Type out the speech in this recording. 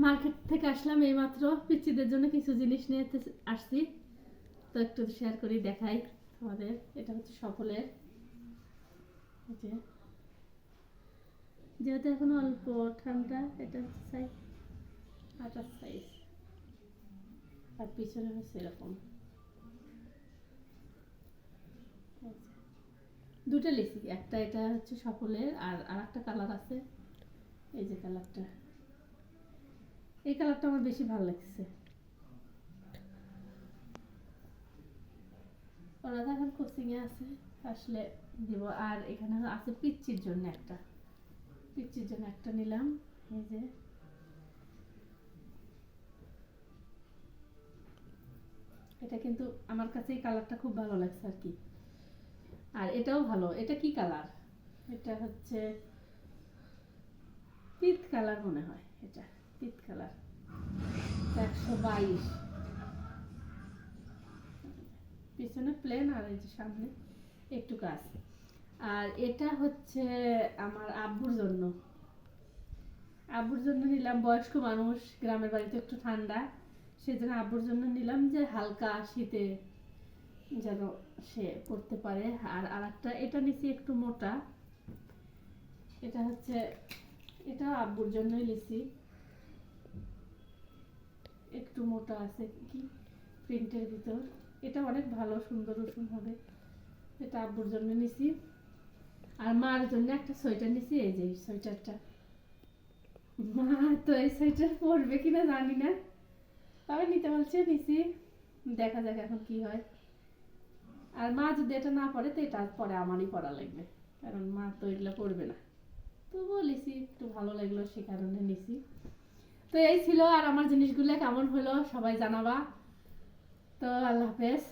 Market থেকে আসলাম এইমাত্র, পিচ্চিদের জন্য কিছু জিনিস নিয়ে আসছি, তো একটু শেয়ার করি, দেখাই আমাদের। এটা হচ্ছে সফলের, যেহেতু এখন অল্প ঠান্ডা, এটা হচ্ছে সাইজ 28 সাইজ, আর পিছনে হচ্ছে এরকম। দুটো লিখি, একটা এটা হচ্ছে সফলের, আর আরেকটা কালার আছে, এই যে কালারটা, এই কালারটা আমার বেশি ভালো লাগছে। ওরা তো এখন কোচিং এ আছে, আসলে দিব। আর এখানে আছে পিচ্চির জন্য একটা নিলাম, এই যে এটা কিন্তু আমার কাছে এই কালারটা খুব ভালো লাগছে আর কি। আর এটাও ভালো, এটা কি কালার, এটা হচ্ছে পিত কালার মনে হয়, এটা পিত কালার, 122, পিছনে প্লেন আর এই যে সামনে একটু কাজ। আর এটা হচ্ছে আমার আব্বুর জন্য নিলাম, বয়স্ক মানুষ, গ্রামের বাড়িতে একটু ঠান্ডা, সেজন্য আব্বুর জন্য নিলাম, যে হালকা শীতে যেন সে পড়তে পারে। আর আরেকটা এটা নিছি একটু মোটা, এটা হচ্ছে, এটা আব্বুর জন্যই নিছি, একটু মোটা আছে কি প্রিন্টের ভিতর, এটা অনেক ভালো, সুন্দর রসুন হবে, এটা আব্বুর জন্য নিছি। আর মার জন্য একটা সোয়েটার নিছি, এই যে সোয়েটারটা, মা তো এই সোয়েটার পরবে কিনা জানি না, তবে নিতে বলছে, নিছি, দেখা যাক এখন কি হয়। আর মা যদি এটা না পরে, তো এটা পরে আমারই পরা লাগবে, কারণ মা তো এগুলো পরবে না, তো বলেছি একটু ভালো লাগলো সে কারণে নিছি। তো এই ছিল, আর আমার জিনিসগুলো কেমন হলো সবাই জানাবা। তো আল্লাহ হাফেজ।